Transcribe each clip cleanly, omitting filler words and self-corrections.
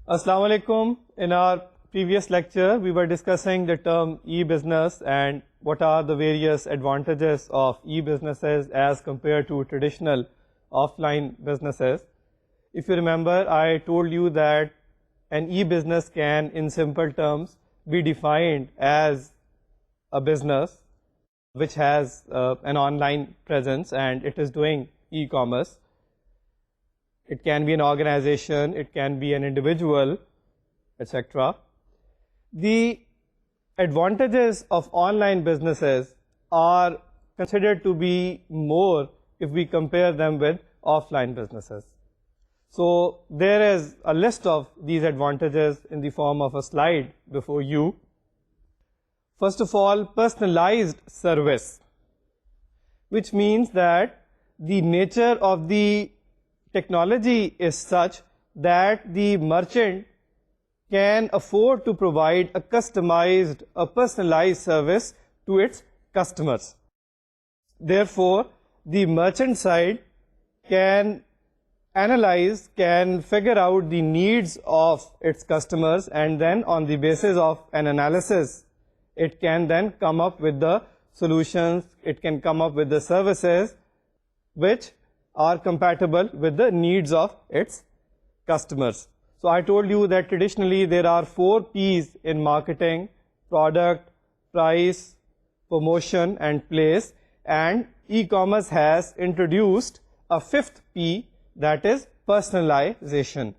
Assalamu alaikum. In our previous lecture, we were discussing the term e-business and what are the various advantages of e-businesses as compared to traditional offline businesses. If you remember, I told you that an e-business can, in simple terms, be defined as a business which has an online presence and it is doing e-commerce. It can be an organization, it can be an individual, etc. The advantages of online businesses are considered to be more if we compare them with offline businesses. So there is a list of these advantages in the form of a slide before you. First of all, personalized service, which means that the nature of the technology is such that the merchant can afford to provide a customized, a personalized service to its customers. Therefore, the merchant side can analyze, can figure out the needs of its customers, and then on the basis of an analysis, it can then come up with the solutions, it can come up with the services which are compatible with the needs of its customers. So I told you that traditionally there are 4 P's in marketing: product, price, promotion and place, and e-commerce has introduced a 5th P, that is personalization.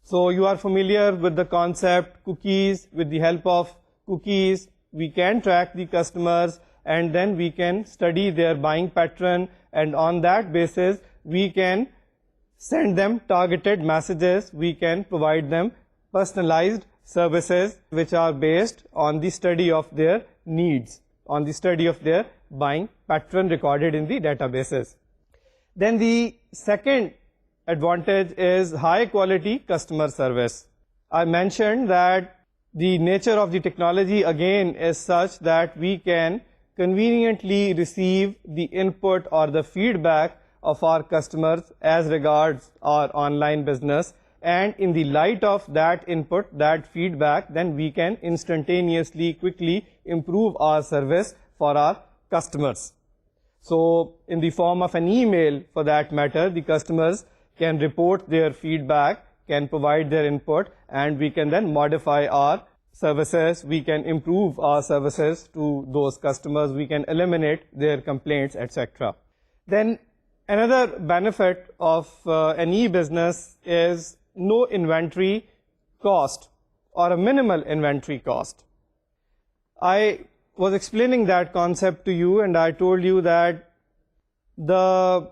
So you are familiar with the concept cookies. With the help of cookies we can track the customers and then we can study their buying pattern, and on that basis we can send them targeted messages, we can provide them personalized services which are based on the study of their needs, on the study of their buying pattern recorded in the databases. Then the second advantage is high quality customer service. I mentioned that the nature of the technology again is such that we can conveniently receive the input or the feedback of our customers as regards our online business, and in the light of that input, that feedback, then we can instantaneously, quickly improve our service for our customers. So in the form of an email, for that matter, the customers can report their feedback, can provide their input, and we can then modify our services, we can improve our services to those customers, we can eliminate their complaints, etc. Then another benefit of an e-business is no inventory cost or a minimal inventory cost. I was explaining that concept to you and I told you that the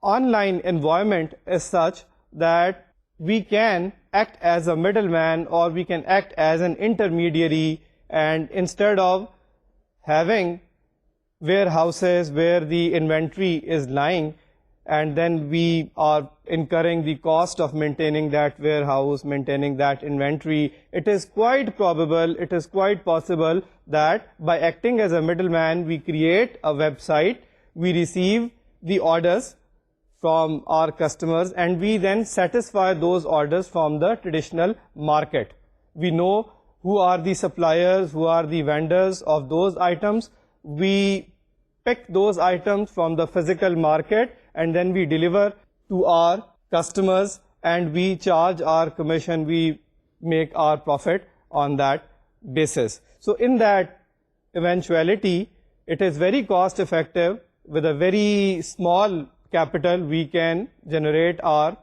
online environment is such that we can act as a middleman or we can act as an intermediary, and instead of having warehouses where the inventory is lying and then we are incurring the cost of maintaining that warehouse, maintaining that inventory, it is quite probable, it is quite possible that by acting as a middleman, we create a website, we receive the orders from our customers and we then satisfy those orders from the traditional market. We know who are the suppliers, who are the vendors of those items. We pick those items from the physical market and then we deliver to our customers and we charge our commission, we make our profit on that basis. So in that eventuality, it is very cost effective. With a very small capital we can generate our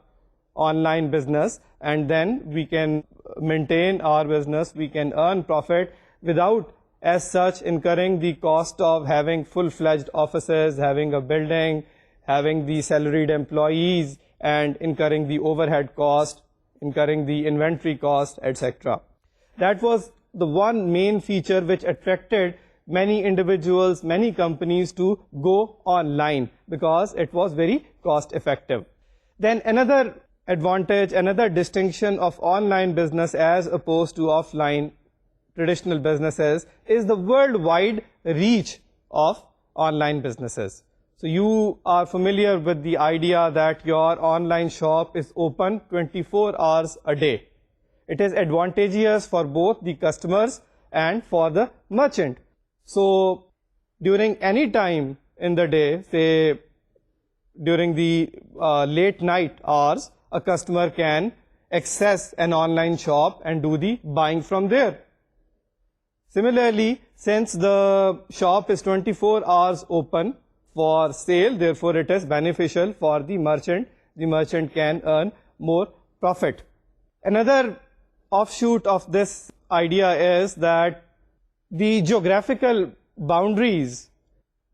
online business and then we can maintain our business, we can earn profit without as such incurring the cost of having full-fledged offices, having a building, having the salaried employees and incurring the overhead cost, incurring the inventory cost, etc. That was the one main feature which attracted many individuals, many companies to go online because it was very cost effective. Then another advantage, another distinction of online business as opposed to offline traditional businesses is the worldwide reach of online businesses. So you are familiar with the idea that your online shop is open 24 hours a day. it is advantageous for both the customers and for the merchant. So during any time in the day, say during the late night hours, a customer can access an online shop and do the buying from there. Similarly, since the shop is 24 hours open for sale, therefore it is beneficial for the merchant. The merchant can earn more profit. Another offshoot of this idea is that the geographical boundaries,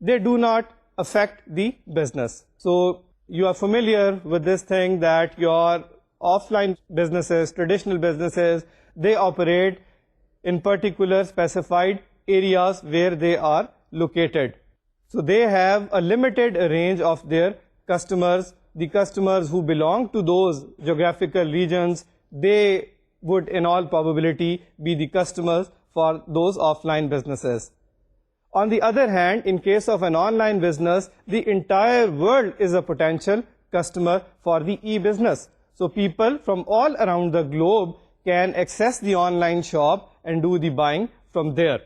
they do not affect the business. So you are familiar with this thing that your offline businesses, traditional businesses, they operate in particular specified areas where they are located. So they have a limited range of their customers. The customers who belong to those geographical regions, they would in all probability be the customers for those offline businesses. On the other hand, in case of an online business, the entire world is a potential customer for the e-business. So people from all around the globe can access the online shop and do the buying from there.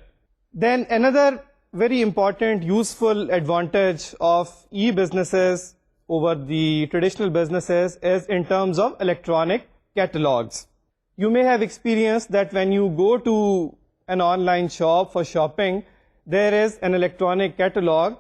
Then another very important, useful advantage of e-businesses over the traditional businesses is in terms of electronic catalogs. You may have experienced that when you go to an online shop for shopping, there is an electronic catalog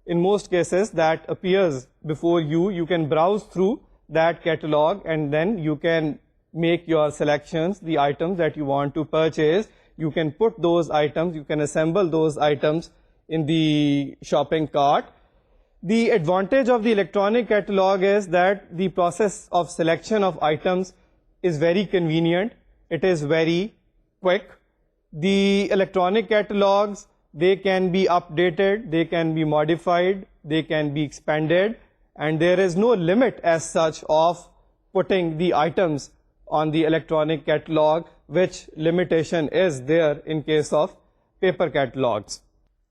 in most cases that appears before you. You can browse through that catalog and then you can make your selections, the items that you want to purchase. You can put those items, you can assemble those items in the shopping cart. The advantage of the electronic catalog is that the process of selection of items is very convenient. It is very quick. The electronic catalogs, they can be updated, they can be modified, they can be expanded, and there is no limit as such of putting the items on the electronic catalog, which limitation is there in case of paper catalogs.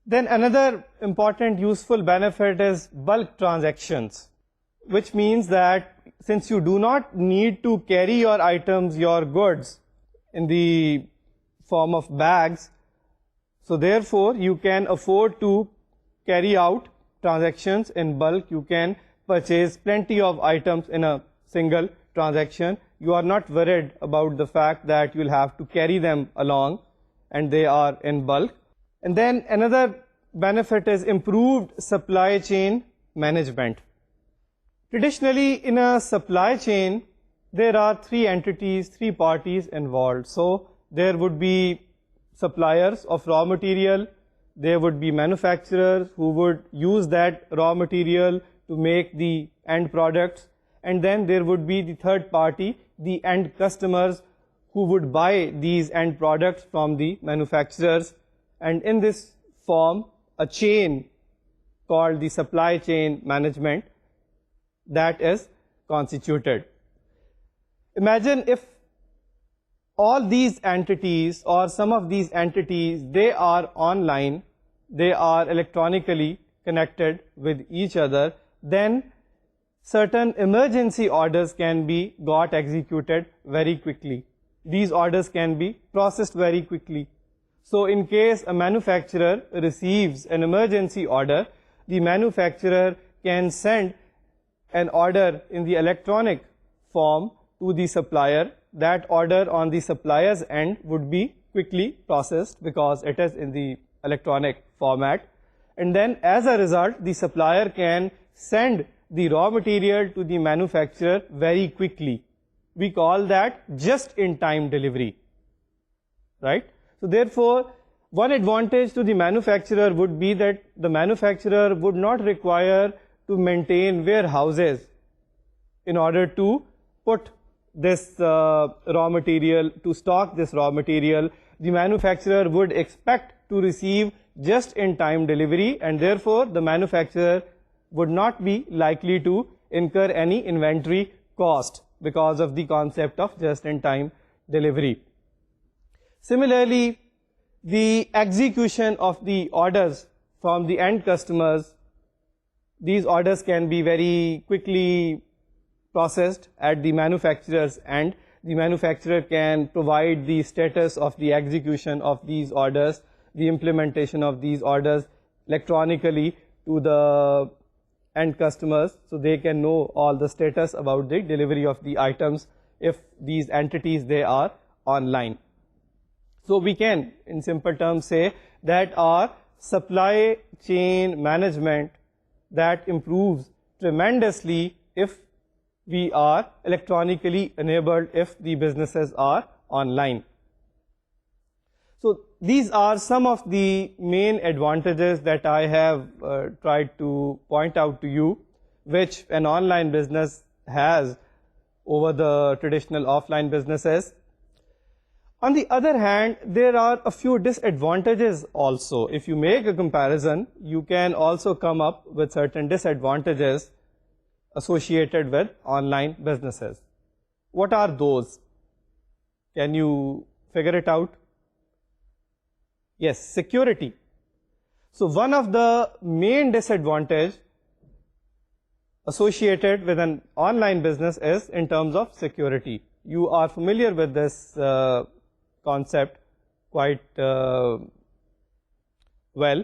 Then another important useful benefit is bulk transactions, which means that since you do not need to carry your items, your goods in the form of bags, so therefore you can afford to carry out transactions in bulk. You can purchase plenty of items in a single transaction. You are not worried about the fact that you will have to carry them along and they are in bulk. And then another benefit is improved supply chain management. Traditionally, in a supply chain, there are three entities, three parties involved. So there would be suppliers of raw material, there would be manufacturers who would use that raw material to make the end products, and then there would be the third party, the end customers, who would buy these end products from the manufacturers. And in this form, a chain called the supply chain management that is constituted. Imagine if all these entities or some of these entities, they are online, they are electronically connected with each other, then certain emergency orders can be got executed very quickly. These orders can be processed very quickly. So in case a manufacturer receives an emergency order, the manufacturer can send an order in the electronic form to the supplier. That order on the supplier's end would be quickly processed because it is in the electronic format. And then as a result, the supplier can send the raw material to the manufacturer very quickly. We call that just-in-time delivery, right? So therefore, one advantage to the manufacturer would be that the manufacturer would not require to maintain warehouses in order to put this raw material, to stock this raw material. The manufacturer would expect to receive just-in-time delivery, and therefore the manufacturer would not be likely to incur any inventory cost because of the concept of just-in-time delivery. Similarly, the execution of the orders from the end customers, these orders can be very quickly processed at the manufacturer's end. the manufacturer can provide the status of the execution of these orders, the implementation of these orders electronically to the end customers, so they can know all the status about the delivery of the items if these entities they are online. So we can, in simple terms, say that our supply chain management that improves tremendously if we are electronically enabled, if the businesses are online. So these are some of the main advantages that I have tried to point out to you, which an online business has over the traditional offline businesses. On the other hand, there are a few disadvantages also. If you make a comparison, you can also come up with certain disadvantages associated with online businesses. What are those? Can you figure it out? Yes, security. So one of the main disadvantages associated with an online business is in terms of security. You are familiar with this concept quite well.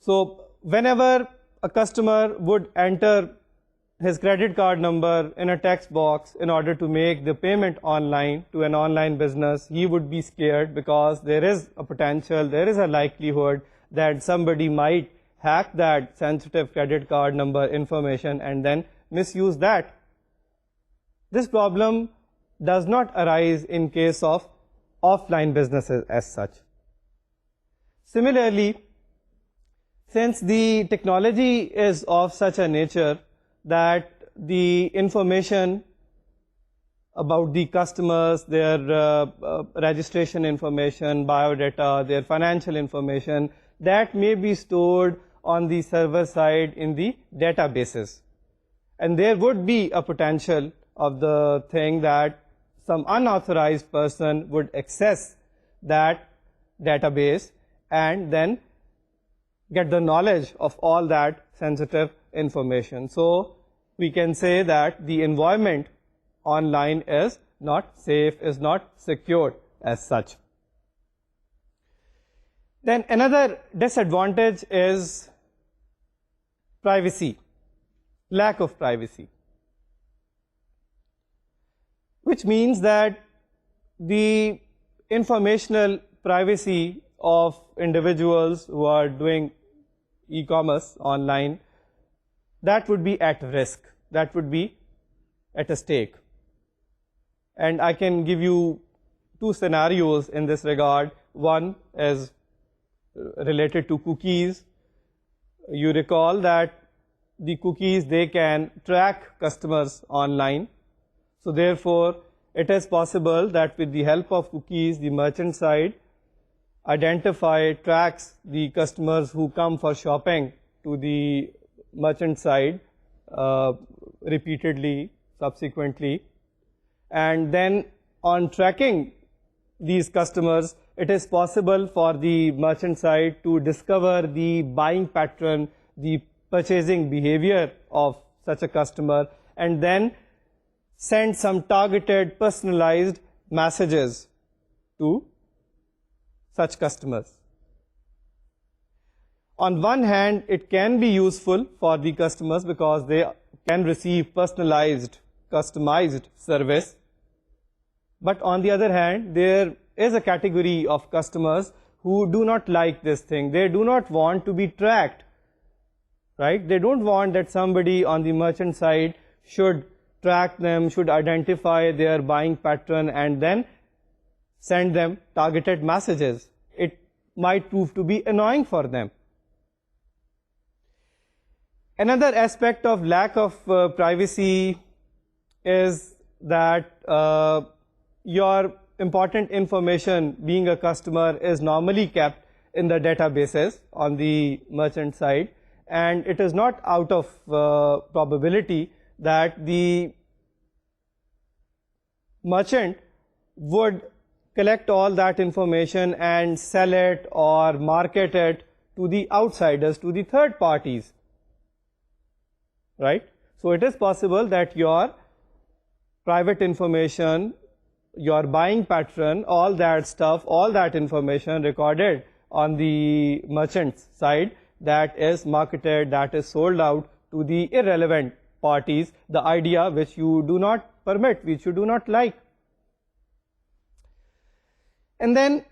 So whenever a customer would enter his credit card number in a text box in order to make the payment online to an online business, he would be scared because there is a potential, there is a likelihood that somebody might hack that sensitive credit card number information and then misuse that. This problem does not arise in case of offline businesses as such. Similarly, since the technology is of such a nature that the information about the customers, their registration information, biodata, their financial information, that may be stored on the server side in the databases. And there would be a potential of the thing that some unauthorized person would access that database and then get the knowledge of all that sensitive information. So we can say that the environment online is not safe, is not secure as such. Then another disadvantage is privacy, lack of privacy, which means that the informational privacy of individuals who are doing e-commerce online, that would be at risk, that would be at a stake. And I can give you two scenarios in this regard. One is related to cookies. You recall that the cookies, they can track customers online. So therefore, it is possible that with the help of cookies, the merchant side tracks the customers who come for shopping to the merchant side repeatedly, subsequently. And then on tracking these customers, it is possible for the merchant side to discover the buying pattern, the purchasing behavior of such a customer, and then send some targeted, personalized messages to such customers. On one hand, it can be useful for the customers because they can receive personalized, customized service. But on the other hand, there is a category of customers who do not like this thing. They do not want to be tracked, right? They don't want that somebody on the merchant side should track them, should identify their buying pattern and then send them targeted messages. It might prove to be annoying for them. Another aspect of lack of privacy is that your important information, being a customer, is normally kept in the databases on the merchant side, and it is not out of probability that the merchant would collect all that information and sell it or market it to the outsiders, to the third parties, right? So it is possible that your private information, your buying pattern, all that stuff, all that information recorded on the merchant's side, that is marketed, that is sold out to the irrelevant parties, the idea which you do not permit, which you do not like. And then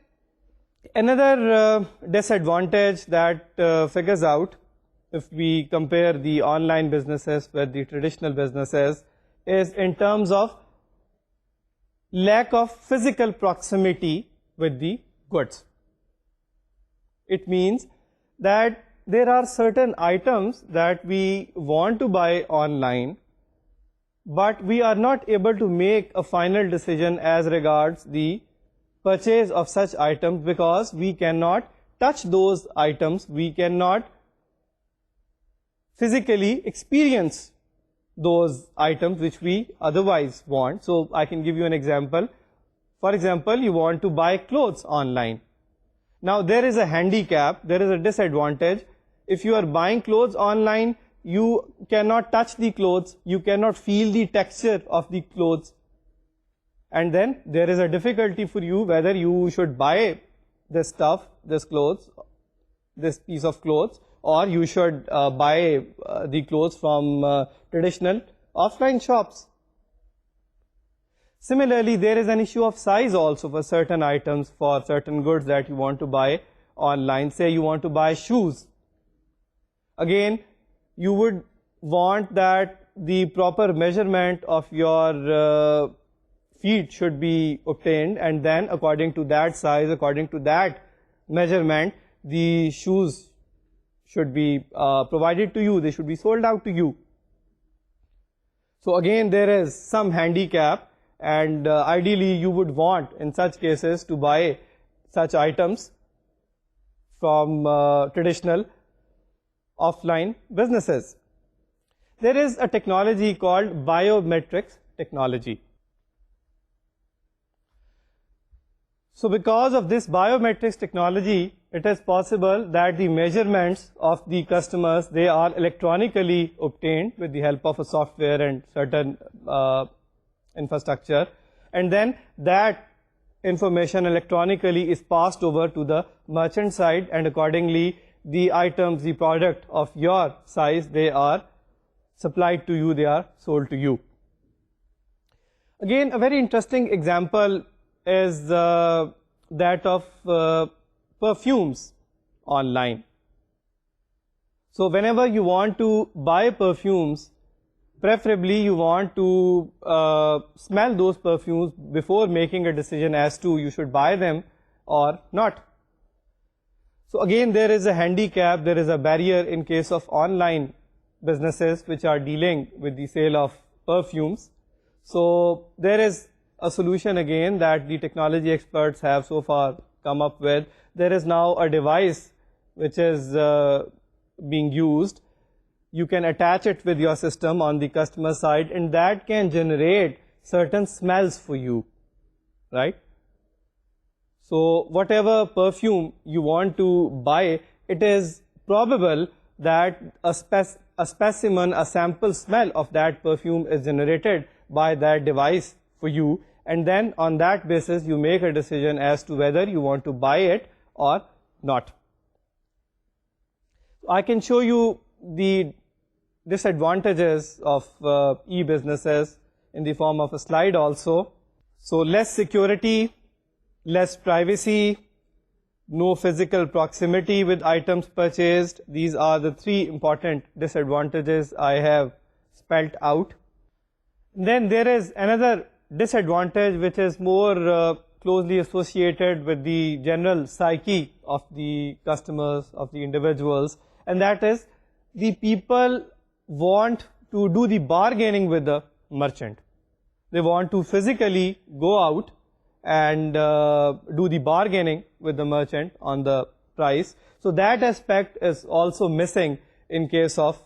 another disadvantage that figures out if we compare the online businesses with the traditional businesses is in terms of lack of physical proximity with the goods. It means that there are certain items that we want to buy online, but we are not able to make a final decision as regards the purchase of such items because we cannot touch those items, we cannot physically experience those items which we otherwise want. So I can give you an example. For example, you want to buy clothes online. Now there is a handicap, there is a disadvantage. If you are buying clothes online, you cannot touch the clothes, you cannot feel the texture of the clothes. And then there is a difficulty for you whether you should buy this stuff, this clothes, this piece of clothes, or you should buy the clothes from traditional offline shops. Similarly, there is an issue of size also for certain items, for certain goods that you want to buy online. Say you want to buy shoes. Again, you would want that the proper measurement of your feet should be obtained, and then according to that size, according to that measurement, the shoes should be provided to you, they should be sold out to you. So again, there is some handicap, and ideally you would want in such cases to buy such items from traditional offline businesses. There is a technology called biometrics technology. So because of this biometrics technology, it is possible that the measurements of the customers, they are electronically obtained with the help of a software and certain infrastructure, and then that information electronically is passed over to the merchant side, and accordingly the items, the product of your size, they are supplied to you, they are sold to you. Again, a very interesting example is that of perfumes online. So whenever you want to buy perfumes, preferably you want to smell those perfumes before making a decision as to you should buy them or not. So again, there is a handicap, there is a barrier in case of online businesses which are dealing with the sale of perfumes. So there is a solution again that the technology experts have so far come up with. There is now a device which is being used. You can attach it with your system on the customer side, and that can generate certain smells for you, right? So whatever perfume you want to buy, it is probable that a specimen, a sample smell of that perfume is generated by that device for you, and then on that basis you make a decision as to whether you want to buy it or not. I can show you the disadvantages of e-businesses in the form of a slide also. So less security, less privacy, no physical proximity with items purchased. These are the three important disadvantages I have spelled out. Then there is another disadvantage which is more closely associated with the general psyche of the customers, of the individuals, and that is the people want to do the bargaining with the merchant. They want to physically go out and do the bargaining with the merchant on the price. So that aspect is also missing in case of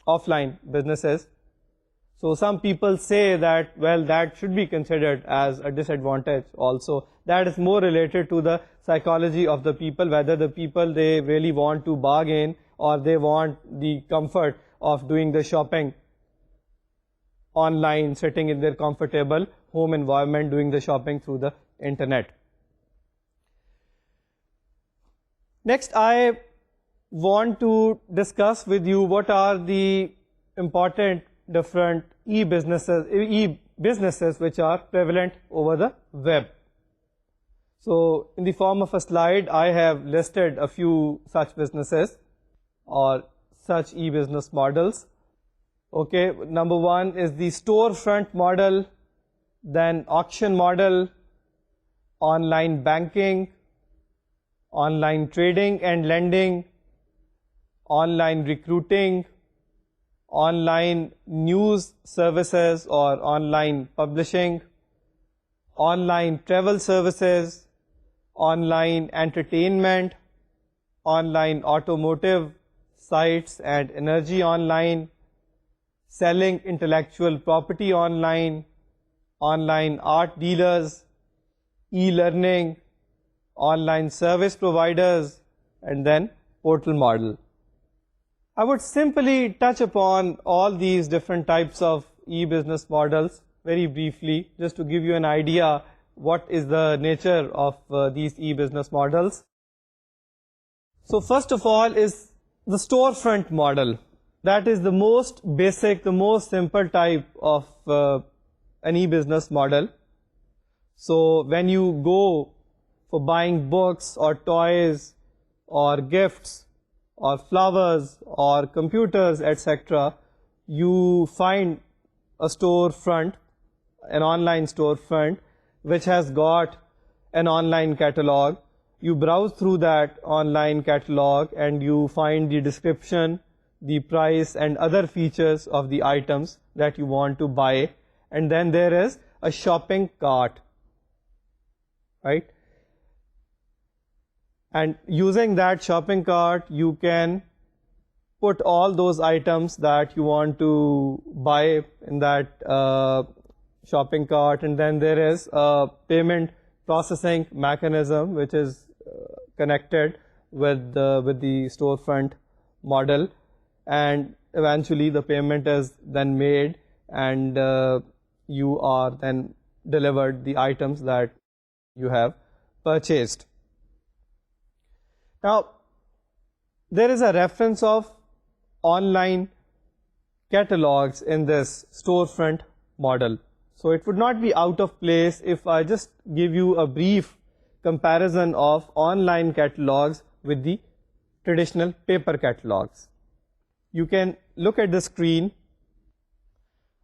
offline businesses. So some people say that, well, that should be considered as a disadvantage also. That is more related to the psychology of the people, whether the people, they really want to bargain or they want the comfort of doing the shopping online, sitting in their comfortable home environment, doing the shopping through the internet. Next, I want to discuss with you what are the important different e-businesses which are prevalent over the web. So in the form of a slide, I have listed a few such businesses or such e-business models. Okay, number one is the storefront model, then auction model, online banking, online trading and lending, online recruiting, online news services or online publishing, online travel services, online entertainment, online automotive sites and energy online, selling intellectual property online, online art dealers, e-learning, online service providers, and then portal model. I would simply touch upon all these different types of e-business models very briefly, just to give you an idea what is the nature of these e-business models. So first of all is the storefront model. That is the most basic, the most simple type of an e-business model. So when you go for buying books or toys or gifts or flowers or computers, etc., you find a storefront, an online storefront, which has got an online catalog. You browse through that online catalog and you find the description, the price and other features of the items that you want to buy. And then there is a shopping cart, right? And using that shopping cart, you can put all those items that you want to buy in that shopping cart. And then there is a payment processing mechanism which is connected with the storefront model. And eventually the payment is then made and you are then delivered the items that you have purchased. Now, there is a reference of online catalogs in this storefront model. So it would not be out of place if I just give you a brief comparison of online catalogs with the traditional paper catalogs. You can look at the screen.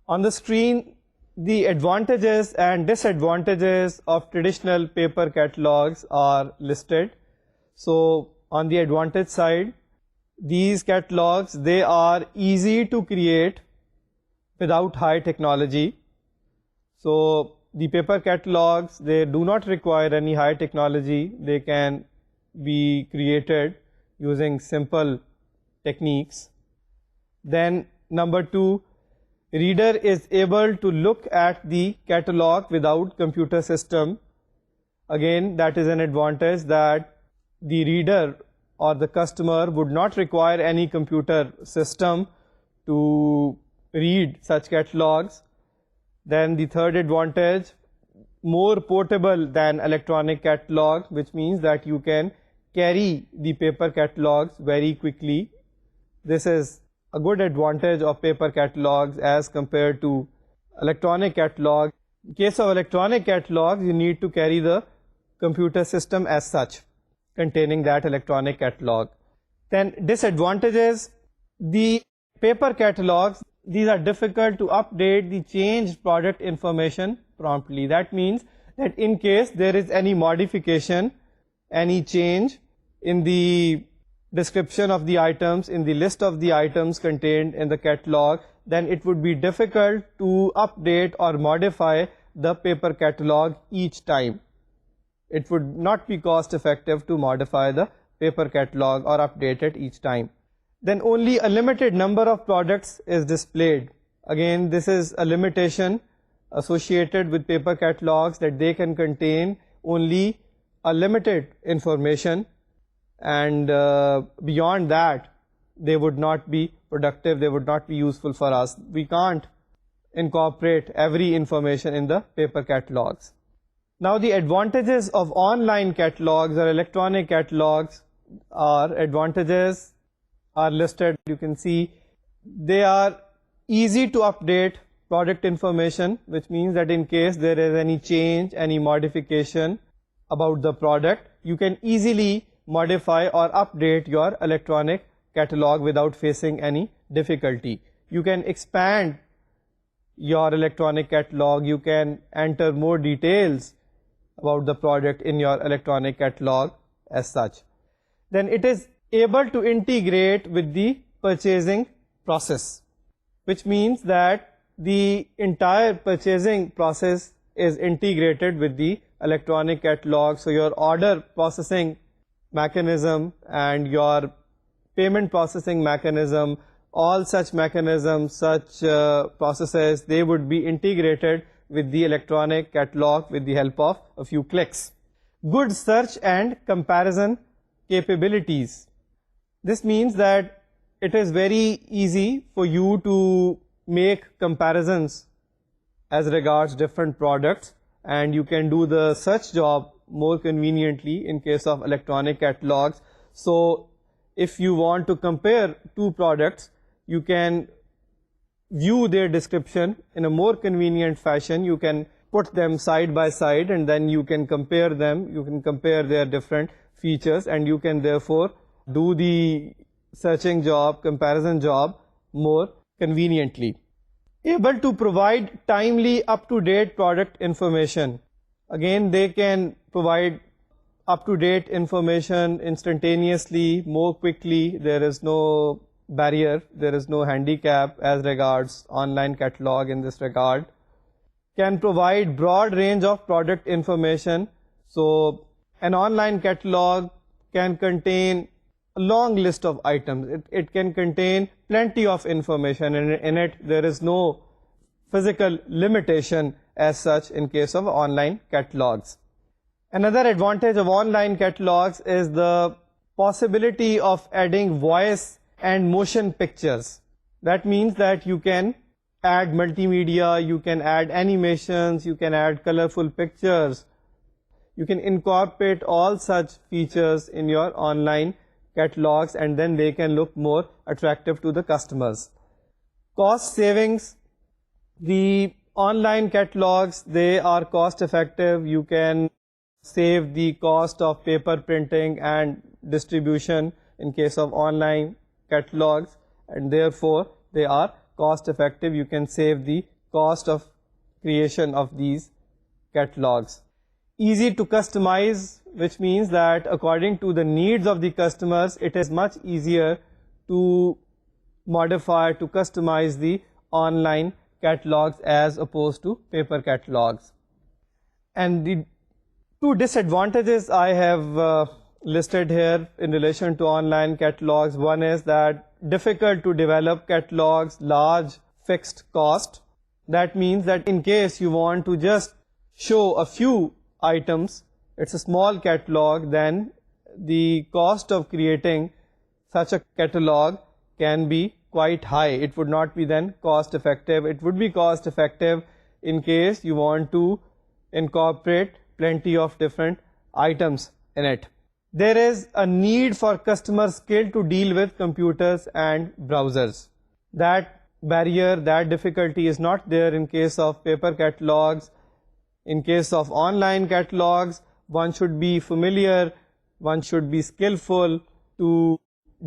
On the screen, the advantages and disadvantages of traditional paper catalogs are listed. So on the advantage side, these catalogs, they are easy to create without high technology. So the paper catalogs, they do not require any high technology. They can be created using simple techniques. Then number two, reader is able to look at the catalog without computer system. Again, that is an advantage, that the reader or the customer would not require any computer system to read such catalogs. Then the third advantage, more portable than electronic catalog, which means that you can carry the paper catalogs very quickly. This is a good advantage of paper catalogs as compared to electronic catalog. In case of electronic catalogs, you need to carry the computer system as such, containing that electronic catalog. Then disadvantages, the paper catalogs, these are difficult to update the changed product information promptly. That means that in case there is any modification, any change in the description of the items, in the list of the items contained in the catalog, then it would be difficult to update or modify the paper catalog each time. It would not be cost effective to modify the paper catalog or update it each time. Then only a limited number of products is displayed. Again, this is a limitation associated with paper catalogs, that they can contain only a limited information, and beyond that they would not be productive, they would not be useful for us. We can't incorporate every information in the paper catalogs. Now the advantages of online catalogs or electronic catalogs advantages are listed. You can see they are easy to update product information, which means that in case there is any change, any modification about the product, you can easily modify or update your electronic catalog without facing any difficulty. You can expand your electronic catalog, you can enter more details about the product in your electronic catalog as such. Then it is able to integrate with the purchasing process, which means that the entire purchasing process is integrated with the electronic catalog. So your order processing mechanism and your payment processing mechanism, all such mechanisms, such processes, they would be integrated with the electronic catalog with the help of a few clicks. Good search and comparison capabilities. This means that it is very easy for you to make comparisons as regards different products, and you can do the search job more conveniently in case of electronic catalogs. So if you want to compare two products, you can view their description in a more convenient fashion. You can put them side by side and then you can compare them. You can compare their different features and you can therefore do the searching job, comparison job more conveniently. Able to provide timely, up-to-date product information. Again, they can provide up-to-date information instantaneously, more quickly. There is no barrier, there is no handicap as regards online catalog in this regard. Can provide broad range of product information. So an online catalog can contain a long list of items. It can contain plenty of information, and in it there is no physical limitation as such in case of online catalogs. Another advantage of online catalogs is the possibility of adding voice and motion pictures. That means that you can add multimedia, you can add animations, you can add colorful pictures. You can incorporate all such features in your online catalogs and then they can look more attractive to the customers. Cost savings. The online catalogs, they are cost effective. You can save the cost of paper printing and distribution in case of online catalogs, and therefore they are cost effective. You can save the cost of creation of these catalogs. Easy to customize, which means that according to the needs of the customers, it is much easier to modify, to customize the online catalogs as opposed to paper catalogs. And the two disadvantages I have listed here in relation to online catalogs. One is that difficult to develop catalogs, large fixed cost. That means that in case you want to just show a few items, it's a small catalog, then the cost of creating such a catalog can be quite high. It would not be then cost effective. It would be cost effective in case you want to incorporate plenty of different items in it. There is a need for customer skill to deal with computers and browsers. That barrier, that difficulty is not there in case of paper catalogs. In case of online catalogs, one should be familiar, one should be skillful to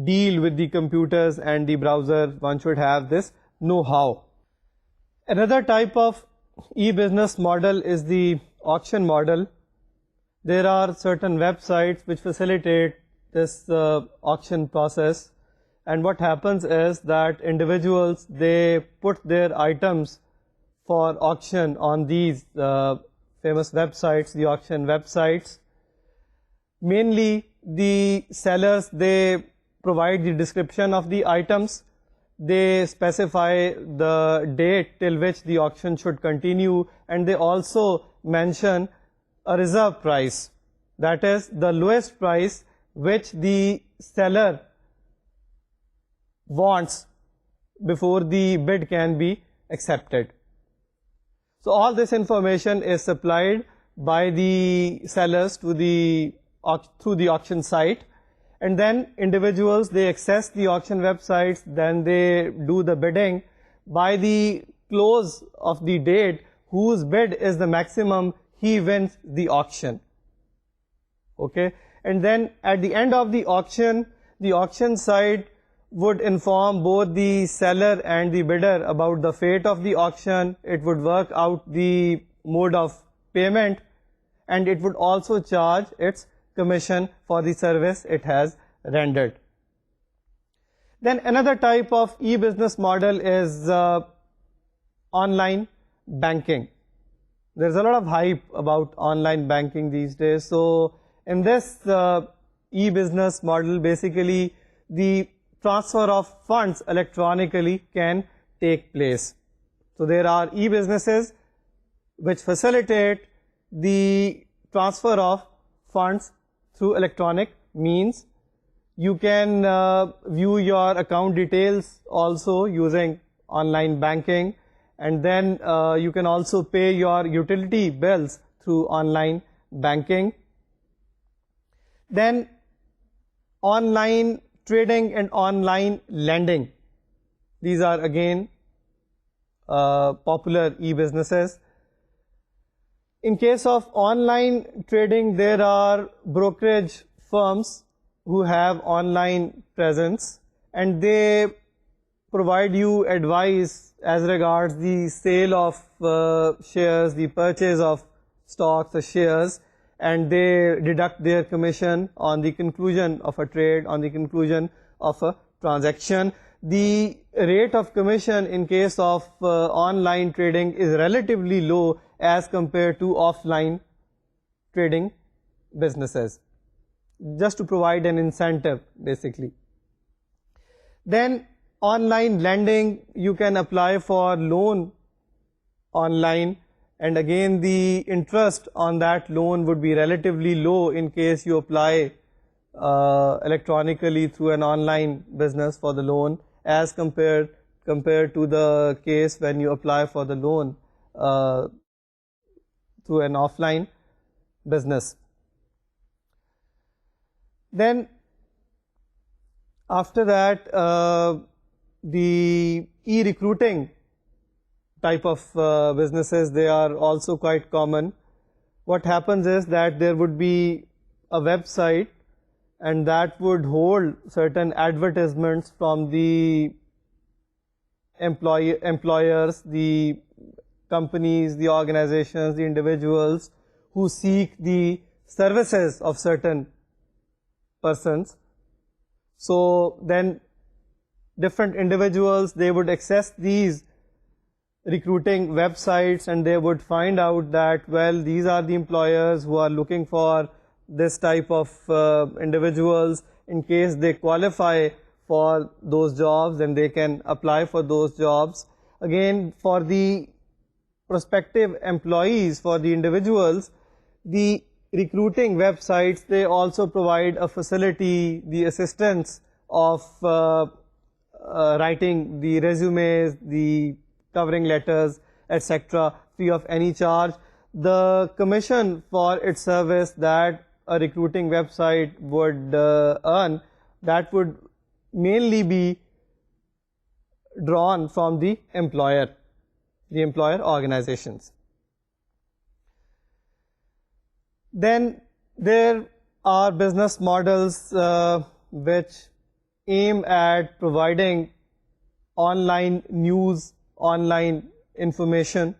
deal with the computers and the browser. One should have this know-how. Another type of e-business model is the auction model. There are certain websites which facilitate this auction process, and what happens is that individuals, they put their items for auction on these famous websites, the auction websites. Mainly the sellers, they provide the description of the items. They specify the date till which the auction should continue, and they also mention a reserve price. That is the lowest price which the seller wants before the bid can be accepted. So all this information is supplied by the sellers to through the auction site, and then individuals, they access the auction websites, then they do the bidding. By the close of the date, whose bid is the maximum, he wins the auction. Okay, and then at the end of the auction site would inform both the seller and the bidder about the fate of the auction. It would work out the mode of payment, and it would also charge its commission for the service it has rendered. Then another type of e-business model is online banking. There's a lot of hype about online banking these days. So in this e-business model, basically the transfer of funds electronically can take place. So there are e-businesses which facilitate the transfer of funds through electronic means. You can view your account details also using online banking, and then you can also pay your utility bills through online banking. Then online trading and online lending. These are again popular e-businesses. In case of online trading, there are brokerage firms who have online presence, and they provide you advice as regards the sale of shares, the purchase of stocks or shares, and they deduct their commission on the conclusion of a trade, on the conclusion of a transaction. The rate of commission in case of online trading is relatively low as compared to offline trading businesses, just to provide an incentive basically. Then online lending, you can apply for loan online, and again the interest on that loan would be relatively low in case you apply electronically through an online business for the loan, as compared to the case when you apply for the loan through an offline business. Then after that, the e-recruiting type of businesses, they are also quite common. What happens is that there would be a website, and that would hold certain advertisements from the employers, the companies, the organizations, the individuals who seek the services of certain persons. So then different individuals, they would access these recruiting websites, and they would find out that, well, these are the employers who are looking for this type of individuals. In case they qualify for those jobs, then they can apply for those jobs. Again, for the prospective employees, for the individuals, the recruiting websites, they also provide a facility, the assistance of writing the resumes, the covering letters, etc., free of any charge. The commission for its service that a recruiting website would earn, that would mainly be drawn from the employer organizations. Then there are business models which aim at providing online news, online information.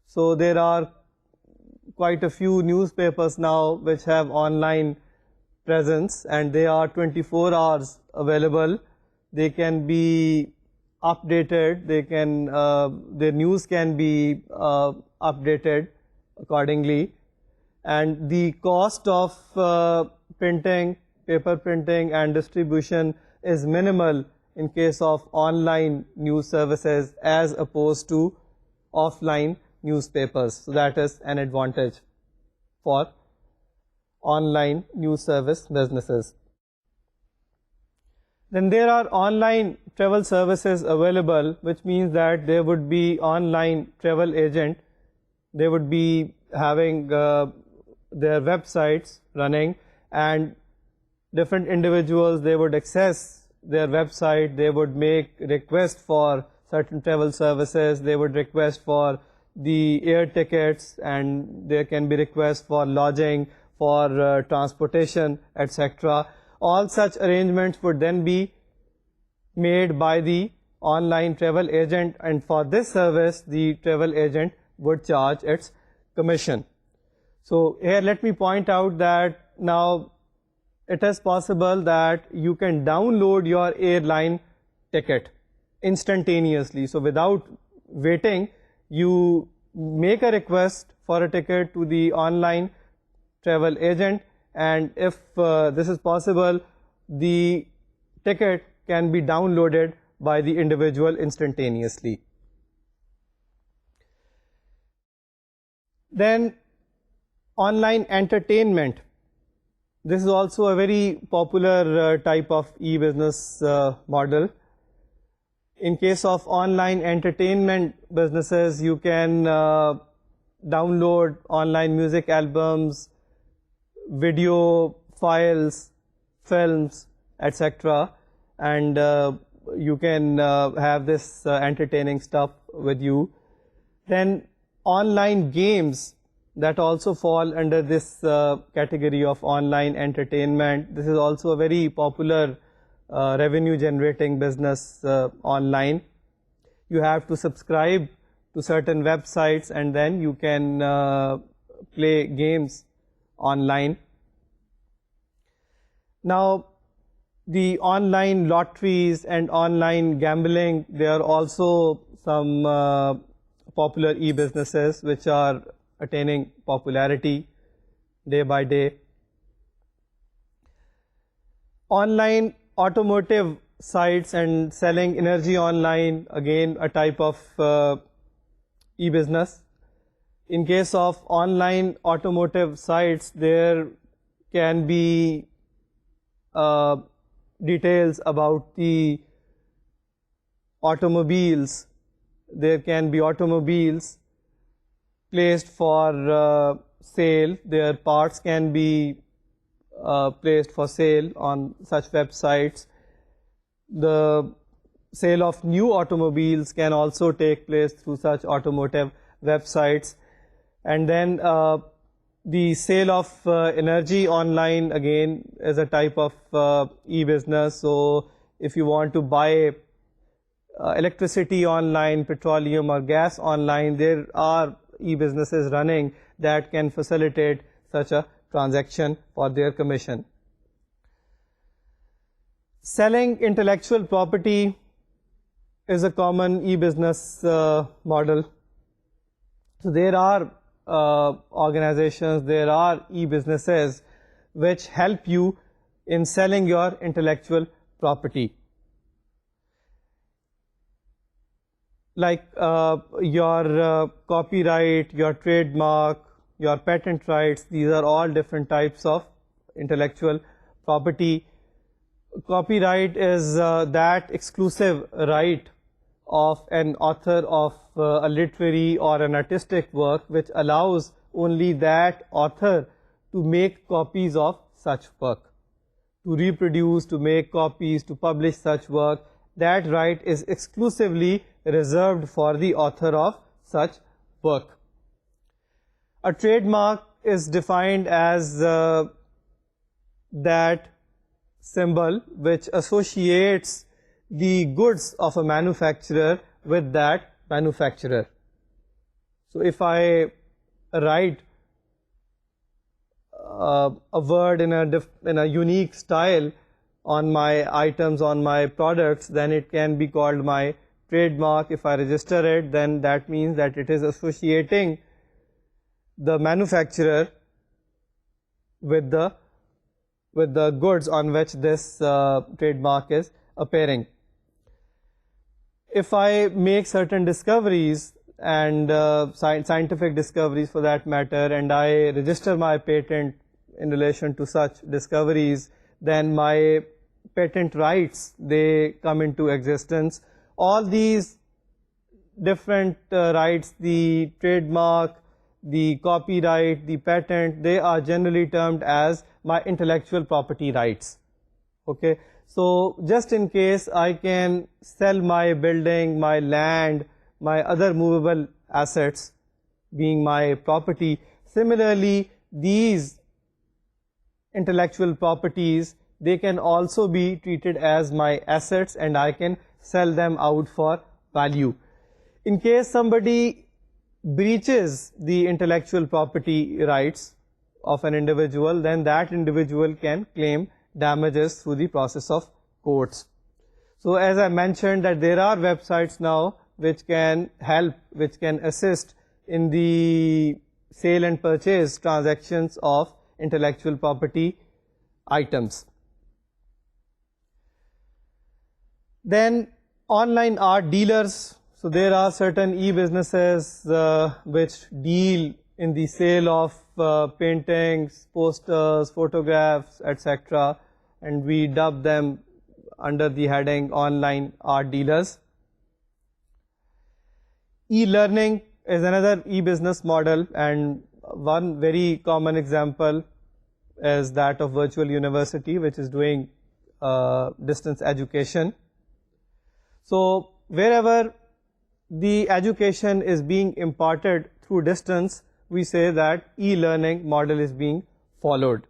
So there are quite a few newspapers now which have online presence, and they are 24 hours available. They can be updated, their news can be updated accordingly, and the cost of paper printing and distribution is minimal in case of online news services as opposed to offline newspapers. So that is an advantage for online news service businesses. Then there are online travel services available, which means that there would be online travel agent. They would be having their websites running, and different individuals, they would access their website, they would make requests for certain travel services, they would request for the air tickets, and there can be requests for lodging, for transportation, etc. All such arrangements would then be made by the online travel agent, and for this service the travel agent would charge its commission. So here let me point out that now it is possible that you can download your airline ticket instantaneously. So without waiting, you make a request for a ticket to the online travel agent, and if this is possible, the ticket can be downloaded by the individual instantaneously. Then online entertainment. This is also a very popular type of e-business model. In case of online entertainment businesses, you can download online music albums, video files, films, etc. and you can have this entertaining stuff with you. Then online games, that also fall under this category of online entertainment. This is also a very popular revenue generating business online. You have to subscribe to certain websites, and then you can play games online. Now the online lotteries and online gambling, they are also some popular e-businesses which are attaining popularity day by day. Online automotive sites and selling energy online, again a type of e-business. In case of online automotive sites, there can be details about the automobiles. There can be automobiles placed for sale. Their parts can be placed for sale on such websites. The sale of new automobiles can also take place through such automotive websites. And then the sale of energy online, again, is a type of e-business. So if you want to buy electricity online, petroleum or gas online, there are e-businesses running that can facilitate such a transaction for their commission. Selling intellectual property is a common e-business model. So there are organizations, there are e-businesses which help you in selling your intellectual property. Like your copyright, your trademark, your patent rights, these are all different types of intellectual property. Copyright is that exclusive right of an author of a literary or an artistic work which allows only that author to make copies of such work, to reproduce, to make copies, to publish such work. That right is exclusively reserved for the author of such work. A trademark is defined as that symbol which associates the goods of a manufacturer with that manufacturer. So if I write a word in a unique style on my items, on my products, then it can be called my trademark. If I register it, then that means that it is associating the manufacturer with the goods on which this trademark is appearing. If I make certain discoveries, and scientific discoveries for that matter, and I register my patent in relation to such discoveries, then my patent rights, they come into existence. All these different rights, the trademark, the copyright, the patent, they are generally termed as my intellectual property rights. Okay, so just in case I can sell my building, my land, my other movable assets being my property, similarly these intellectual properties, they can also be treated as my assets and I can sell them out for value. In case somebody breaches the intellectual property rights of an individual, then that individual can claim damages through the process of courts. So as I mentioned that there are websites now which can help, which can assist in the sale and purchase transactions of intellectual property items. Then online art dealers. So there are certain e-businesses which deal in the sale of paintings, posters, photographs, etc. and we dub them under the heading online art dealers. E-learning is another e-business model, and one very common example is that of virtual university, which is doing distance education. So wherever the education is being imparted through distance, we say that e-learning model is being followed.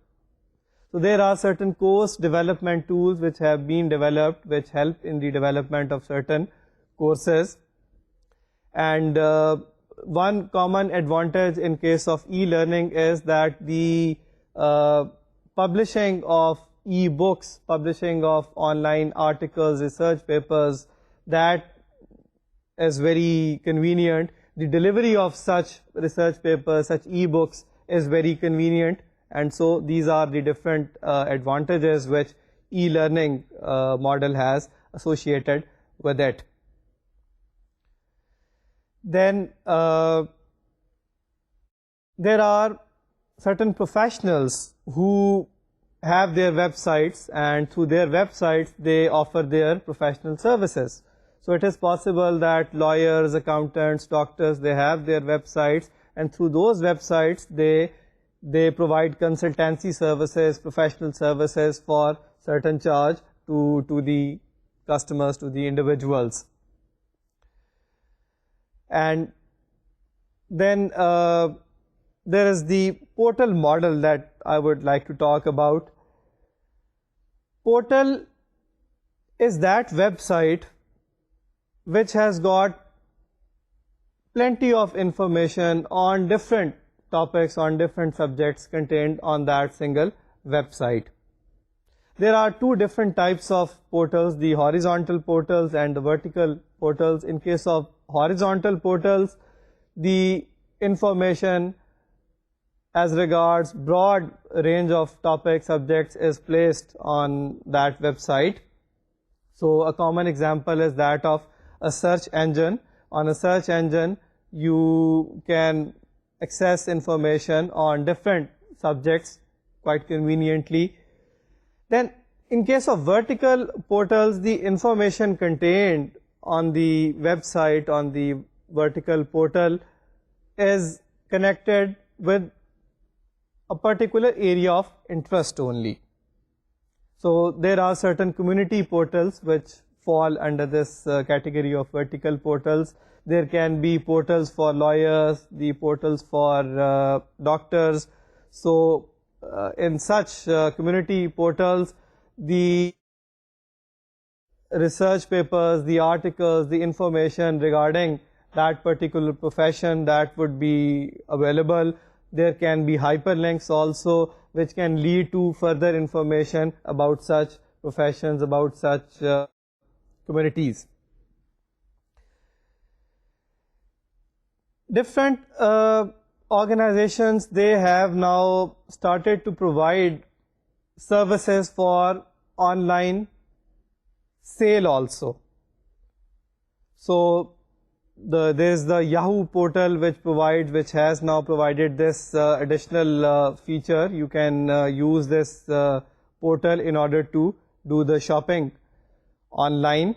So there are certain course development tools which have been developed which help in the development of certain courses. And one common advantage in case of e-learning is that the publishing of e-books, publishing of online articles, research papers, that is very convenient. The delivery of such research papers, such e-books is very convenient, and so these are the different advantages which e-learning model has associated with it. Then there are certain professionals who have their websites, and through their websites they offer their professional services. So it is possible that lawyers, accountants, doctors, they have their websites, and through those websites they provide consultancy services, professional services for certain charge to the customers, to the individuals. And then there is the portal model that I would like to talk about. Portal is that website which has got plenty of information on different topics, on different subjects contained on that single website. There are two different types of portals, the horizontal portals and the vertical portals. In case of horizontal portals, the information as regards broad range of topics, subjects is placed on that website. So a common example is that of a search engine. On a search engine, you can access information on different subjects quite conveniently. Then in case of vertical portals, the information contained on the website, on the vertical portal, is connected with a particular area of interest only. So there are certain community portals which fall under this category of vertical portals. There can be portals for lawyers, the portals for doctors. So in such community portals, the research papers, the articles, the information regarding that particular profession, that would be available. There can be hyperlinks also which can lead to further information about such professions, about such communities. Different organizations, they have now started to provide services for online sale also. So there is the Yahoo portal which has now provided this additional feature. You can use this portal in order to do the shopping online.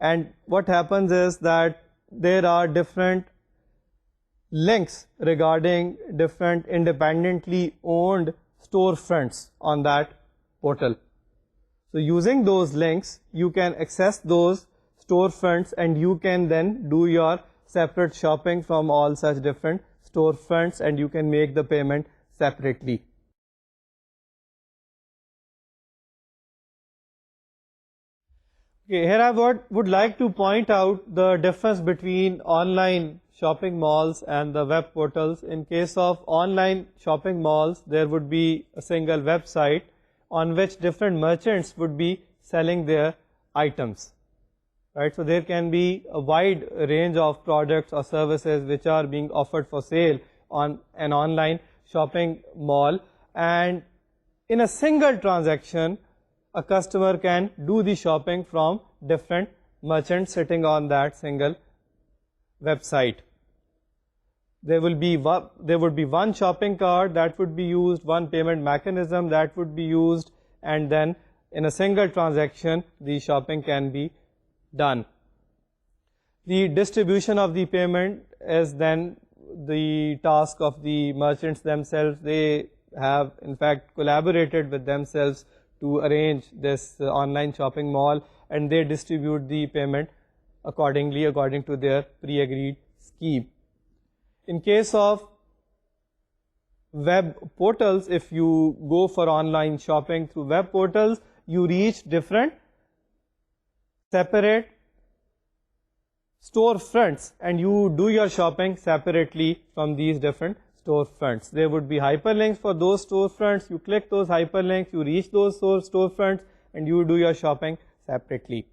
And what happens is that there are different links regarding different independently owned storefronts on that portal. So using those links, you can access those storefronts and you can then do your separate shopping from all such different storefronts, and you can make the payment separately. Okay, here I would like to point out the difference between online shopping malls and the web portals. In case of online shopping malls, there would be a single website on which different merchants would be selling their items. Right, so there can be a wide range of products or services which are being offered for sale on an online shopping mall, and in a single transaction, a customer can do the shopping from different merchants sitting on that single website. There would be one shopping cart that would be used, one payment mechanism that would be used, and then in a single transaction, the shopping can be done. The distribution of the payment is then the task of the merchants themselves. They have in fact collaborated with themselves to arrange this online shopping mall, and they distribute the payment accordingly, according to their pre-agreed scheme. In case of web portals, if you go for online shopping through web portals, you reach different separate storefronts and you do your shopping separately from these different storefronts. There would be hyperlinks for those storefronts. You click those hyperlinks, you reach those storefronts, and you do your shopping separately.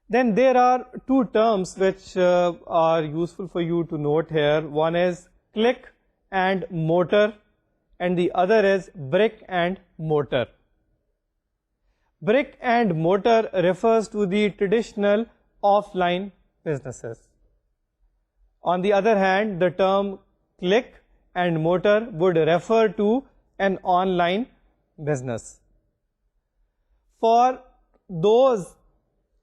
Then there are two terms which are useful for you to note here. One is click and mortar, and the other is brick and mortar. Brick and mortar refers to the traditional offline businesses. On the other hand, the term click and mortar would refer to an online business. For those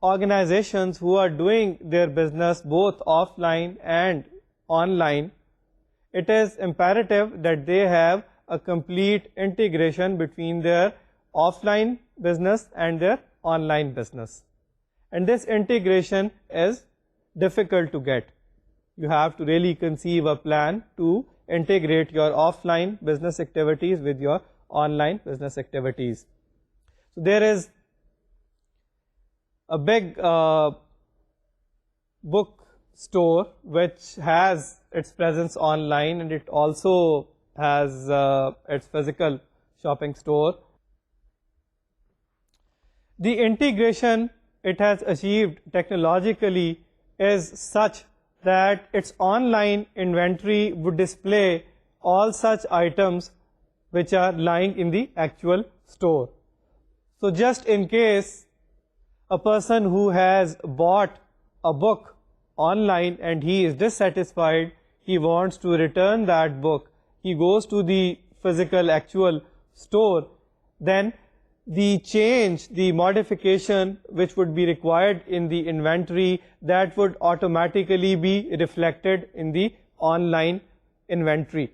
organizations who are doing their business both offline and online, it is imperative that they have a complete integration between their offline business and their online business. And this integration is difficult to get. You have to really conceive a plan to integrate your offline business activities with your online business activities. So there is a big book store which has its presence online, and it also has its physical shopping store. The integration it has achieved technologically is such that its online inventory would display all such items which are lying in the actual store. So just in case a person who has bought a book online and he is dissatisfied, he wants to return that book, he goes to the physical actual store, then the change, the modification which would be required in the inventory, that would automatically be reflected in the online inventory.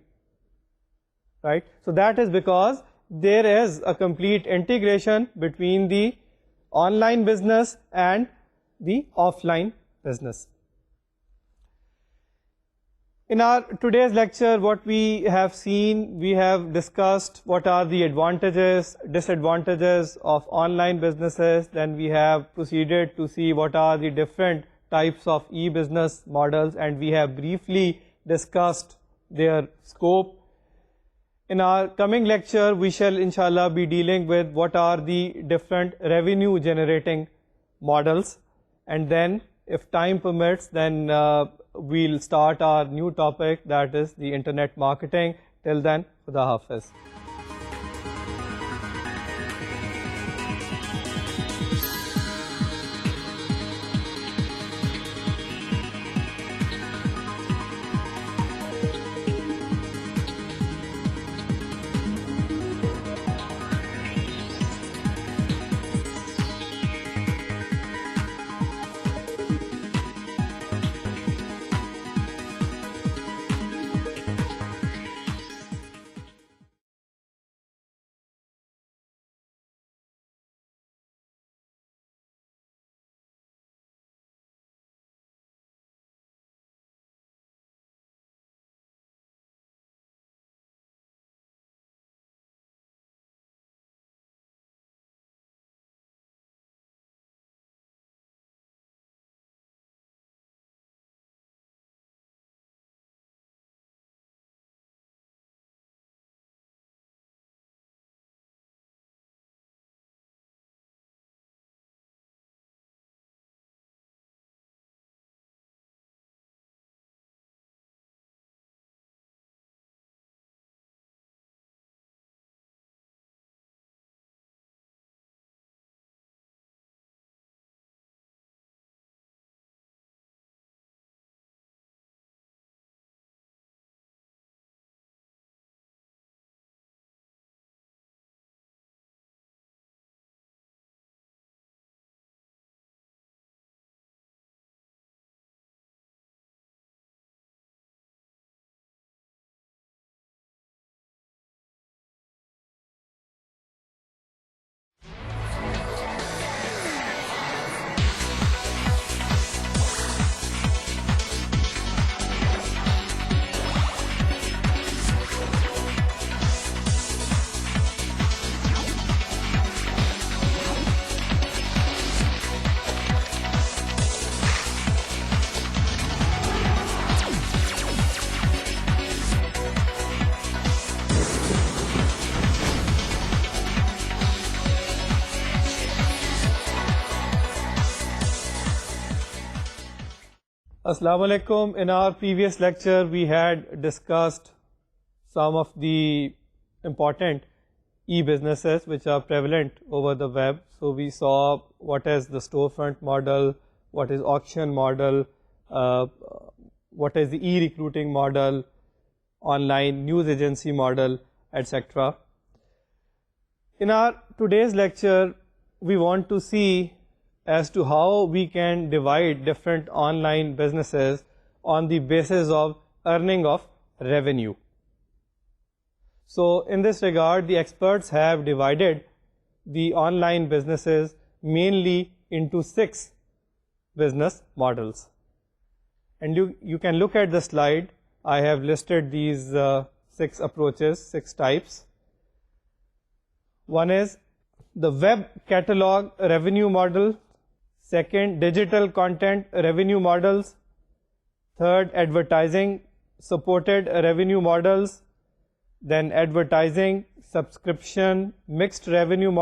Right? So that is because there is a complete integration between the online business and the offline business. In our today's lecture, what we have seen, we have discussed what are the advantages, disadvantages of online businesses. Then we have proceeded to see what are the different types of e-business models, and we have briefly discussed their scope. In our coming lecture, we shall inshallah be dealing with what are the different revenue generating models, and then if time permits, then we'll start our new topic, that is the internet marketing. Till then, Khuda Hafiz. Assalamu alaikum. In our previous lecture, we had discussed some of the important e-businesses which are prevalent over the web. So we saw what is the storefront model, what is auction model, what is the e-recruiting model, online news agency model, etc. In our today's lecture, we want to see as to how we can divide different online businesses on the basis of earning of revenue. So in this regard, the experts have divided the online businesses mainly into 6 business models. And you can look at the slide. I have listed these 6 approaches, 6 types. One is the web catalog revenue model. Second, digital content revenue models. Third, advertising supported revenue models. Then advertising, subscription, mixed revenue models.